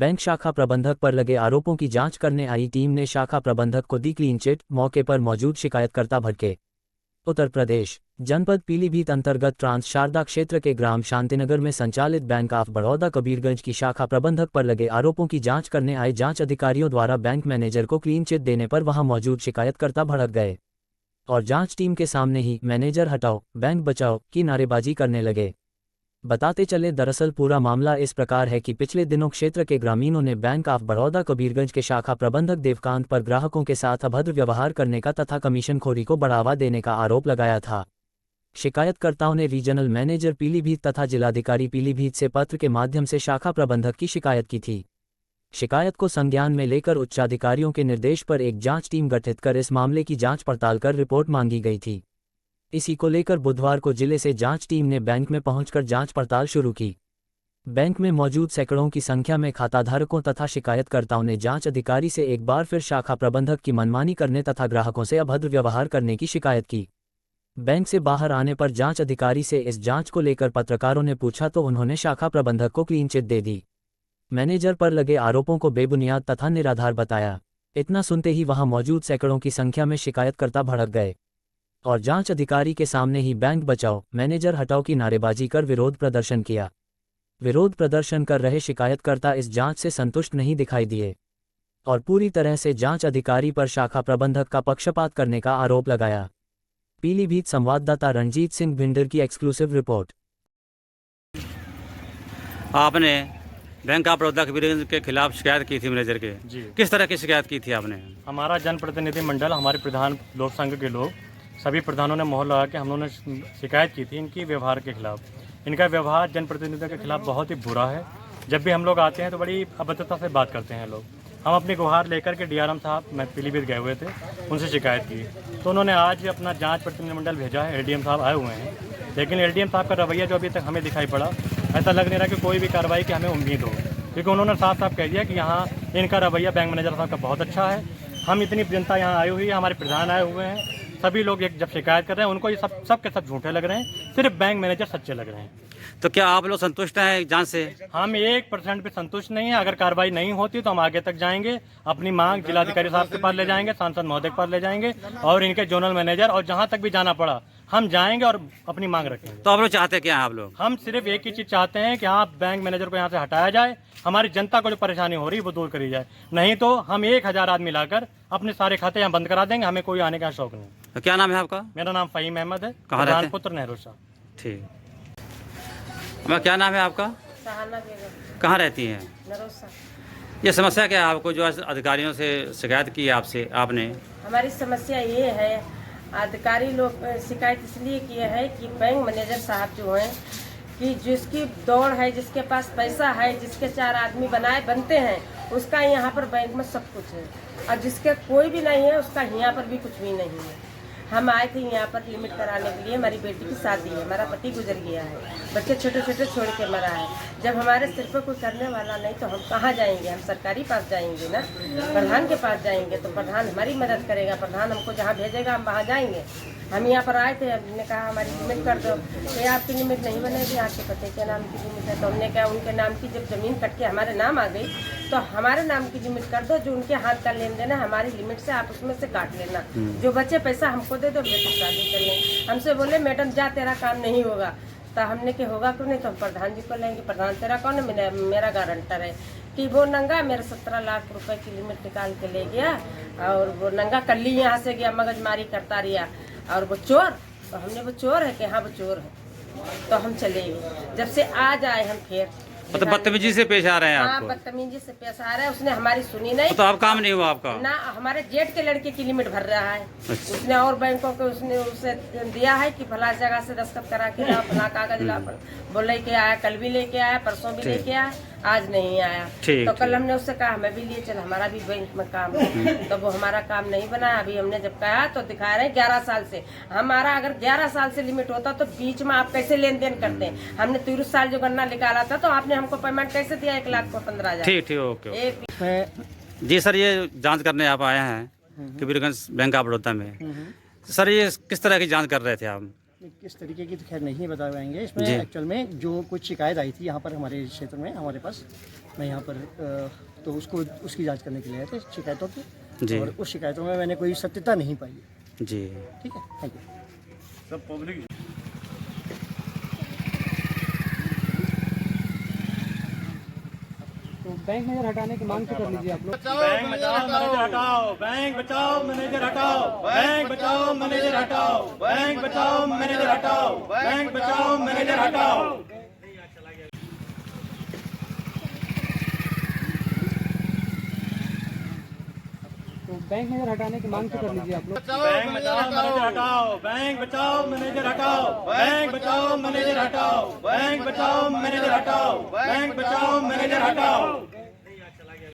Bank शाखा प्रबंधक पर लगे आरोपों की जांच करने आई टीम ने शाखा प्रबंधक को दी क्लीन चिट, मौके पर मौजूद शिकायतकर्ता भड़के। उत्तर प्रदेश जनपद पीलीभीत अंतर्गत ट्रांस शारदा क्षेत्र के ग्राम शांतिनगर में संचालित बैंक ऑफ बड़ौदा कबीरगंज की शाखा प्रबंधक पर लगे आरोपों की जांच करने आए जांच अधिकारियों द्वारा बैंक मैनेजर को क्लीन चिट देने पर वहां मौजूद शिकायतकर्ता भड़क गए और जांच टीम के सामने ही मैनेजर हटाओ बैंक बचाओ की नारेबाजी करने लगे। बताते चले दरअसल पूरा मामला इस प्रकार है कि पिछले दिनों क्षेत्र के ग्रामीणों ने बैंक ऑफ बड़ौदा कबीरगंज के शाखा प्रबंधक देवकांत पर ग्राहकों के साथ अभद्र व्यवहार करने का तथा कमीशनखोरी को बढ़ावा देने का आरोप लगाया था। शिकायतकर्ताओं ने रीजनल मैनेजर पीलीभीत तथा जिलाधिकारी पीलीभीत से पत्र के माध्यम से शाखा प्रबंधक की शिकायत की थी। शिकायत को संज्ञान में लेकर उच्चाधिकारियों के निर्देश पर एक जांच टीम गठित कर इस मामले की जांच पड़ताल कर रिपोर्ट मांगी गई थी। इसी को लेकर बुधवार को जिले से जांच टीम ने बैंक में पहुंचकर जांच पड़ताल शुरू की। बैंक में मौजूद सैकड़ों की संख्या में खाताधारकों तथा शिकायतकर्ताओं ने जांच अधिकारी से एक बार फिर शाखा प्रबंधक की मनमानी करने तथा ग्राहकों से अभद्र व्यवहार करने की शिकायत की। बैंक से बाहर आने पर जांच अधिकारी से इस जांच को लेकर पत्रकारों ने पूछा तो उन्होंने शाखा प्रबंधक को क्लीन चिट दे दी। मैनेजर पर लगे आरोपों को बेबुनियाद तथा निराधार बताया। इतना सुनते ही वहां मौजूद सैकड़ों की संख्या में शिकायतकर्ता भड़क गए और जांच अधिकारी के सामने ही बैंक बचाओ मैनेजर हटाओ की नारेबाजी कर विरोध प्रदर्शन किया। विरोध प्रदर्शन कर रहे शिकायतकर्ता इस जांच से संतुष्ट नहीं दिखाई दिए और पूरी तरह से जांच अधिकारी पर शाखा प्रबंधक का पक्षपात करने का आरोप लगाया। पीलीभीत संवाददाता रणजीत सिंह भिंडर की एक्सक्लूसिव रिपोर्ट। आपने बैंक ऑफ बड़ौदा कबीरगंज के खिलाफ शिकायत की थी मैनेजर के जी। किस तरह की शिकायत की थी आपने? हमारा जनप्रतिनिधि मंडल, हमारे प्रधान लोक संघ के लोग, सभी प्रधानों ने मोहर लगा के हम लोगों ने शिकायत की थी इनकी व्यवहार के खिलाफ। इनका व्यवहार जनप्रतिनिधियों के खिलाफ बहुत ही बुरा है। जब भी हम लोग आते हैं तो बड़ी अभद्रता से बात करते हैं लोग। हम अपनी गुहार लेकर के डीआरएम साहब मैं पीलीभीत गए हुए थे, उनसे शिकायत की तो उन्होंने आज अपना जांच प्रतिनिधिमंडल भेजा है। एलडीएम साहब आए हुए हैं, लेकिन एलडीएम साहब का रवैया जो अभी तक हमें दिखाई पड़ा, ऐसा लग नहीं रहा कि कोई भी कार्रवाई की हमें उम्मीद हो, क्योंकि उन्होंने साफ साफ कह दिया कि यहाँ इनका रवैया बैंक मैनेजर साहब का बहुत अच्छा है। हम इतनी जनता यहाँ आई हुई है, हमारे प्रधान आए हुए हैं, सभी लोग एक जब शिकायत कर रहे हैं उनको ये सब के सब झूठे लग रहे हैं, सिर्फ बैंक मैनेजर सच्चे लग रहे हैं। तो क्या आप लोग संतुष्ट हैं जांच से? हम 1% भी संतुष्ट नहीं है। अगर कार्रवाई नहीं होती तो हम आगे तक जाएंगे, अपनी मांग जिलाधिकारी साहब के पास ले जाएंगे, सांसद महोदय के पास ले जाएंगे और इनके जोनल मैनेजर और जहां तक भी जाना पड़ा हम जाएंगे और अपनी मांग रखेंगे। तो आप लोग चाहते क्या हैं? आप लोग हम सिर्फ एक ही चीज चाहते हैं कि हाँ, बैंक मैनेजर को यहाँ से हटाया जाए, हमारी जनता को जो परेशानी हो रही है वो दूर करी जाए। नहीं तो हम 1000 आदमी लाकर अपने सारे खाते यहाँ बंद करा देंगे। हमें कोई आने का शौक नहीं। तो क्या नाम है आपका? मेरा नाम फ़हीम अहमद है, कहाँ रहते हैं? पुत्र नेहरू शाह। ठीक। क्या नाम है आपका? कहाँ रहती हैं? ये समस्या क्या है आपको जो अधिकारियों से शिकायत की है आपसे आपने? हमारी समस्या ये है, अधिकारी लोग शिकायत इसलिए किए हैं कि बैंक मैनेजर साहब जो हैं कि जिसकी दौड़ है, जिसके पास पैसा है, जिसके 4 आदमी बनते हैं, उसका यहाँ पर बैंक में सब कुछ है और जिसके कोई भी नहीं है उसका यहाँ पर भी कुछ भी नहीं है। हम आए थे यहाँ पर लिमिट कराने के लिए। हमारी बेटी की शादी है, हमारा पति गुजर गया है, बच्चे छोटे छोटे छोड़ के मरा है। जब हमारे सिर पर कोई करने वाला नहीं तो हम कहाँ जाएंगे? हम सरकारी पास जाएंगे ना, प्रधान के पास जाएंगे तो प्रधान हमारी मदद करेगा। प्रधान हमको जहाँ भेजेगा हम वहाँ जाएंगे। हम यहाँ पर आए थे, हमने कहा हमारी लिमिट कर दो। तो आपकी लिमिट नहीं बनेगी, आपके पति के नाम की लिमिट है। तो हमने कहा उनके नाम की जब ज़मीन कट के हमारे नाम आ गई तो हमारे नाम की लिमिट कर दो, जो उनके हाथ का लेन देन है हमारी लिमिट से आप उसमें से काट लेना, जो बचे पैसा हमको दे दो, बेटी शादी कर लें। हमसे बोले मैडम जा, तेरा काम नहीं होगा। तो हमने कि होगा क्यों नहीं, तो हम प्रधान जी को लेंगे। प्रधान तेरा कौन है? मेरा गारंटर है कि वो नंगा मेरे 17 लाख रुपए की लिमिट निकाल के ले गया और वो नंगा कल्ली यहाँ से गया, मगजमारी करता रहा। और वो चोर, तो हमने वो चोर है कि हाँ वो चोर है, तो हम चले गए। जब से आज आए हम फिर मतलब बदतमीजी से पेश आ रहे हैं हाँ, आपको? बदतमीजी से पेश आ रहा है। उसने हमारी सुनी नहीं। तो अब काम नहीं हुआ आपका? ना, हमारे जेठ के लड़के की लिमिट भर रहा है। अच्छा। उसने और बैंकों को उसने उसे दिया है कि फला जगह से दस्तखत करा के लाओ, फला कागज ला, बोल लेके आया, कल भी लेके आया, परसों भी लेके आया, आज नहीं आया। तो कल हमने उससे कहा हमें भी लिए चल, हमारा भी बैंक में काम है। तो वो हमारा काम नहीं बना। अभी हमने जब कहा तो दिखा रहे हैं 11 साल से। हमारा अगर 11 साल से लिमिट होता तो बीच में आप कैसे लेन देन करते हैं? हमने 30 साल जो गन्ना निकाला था तो आपने हमको पेमेंट कैसे दिया? 1,15,000। ठीक, ओके। जी सर, ये जांच करने आप आए हैं कबीरगंज बैंक ऑफ बड़ौदा में। सर ये किस तरह की जांच कर रहे थे आप? किस तरीके की तो खैर नहीं बता पाएंगे। इसमें एक्चुअल में जो कुछ शिकायत आई थी यहाँ पर हमारे क्षेत्र में हमारे पास, मैं यहाँ पर तो उसकी जांच करने के लिए आए थे शिकायतों की, जी। और उस शिकायतों में मैंने कोई सत्यता नहीं पाई। जी। ठीक है, थैंक यू। सब पब्लिक तो बैंक मैनेजर हटाने की मांग तो कर लीजिए आप लोग। बैंक बचाओ मैनेजर हटाओ, बैंक बचाओ मैनेजर हटाओ, बैंक बचाओ मैनेजर हटाओ, बैंक बचाओ मैनेजर हटाओ, बैंक बचाओ मैनेजर हटाओ। तो बैंक मैनेजर हटाने की मांग तो कर लीजिए आप लोग। बैंक बचाओ मैनेजर हटाओ, बैंक बचाओ मैनेजर हटाओ, बैंक बचाओ मैनेजर हटाओ, बैंक बचाओ मैनेजर हटाओ, बैंक बचाओ मैनेजर हटाओ।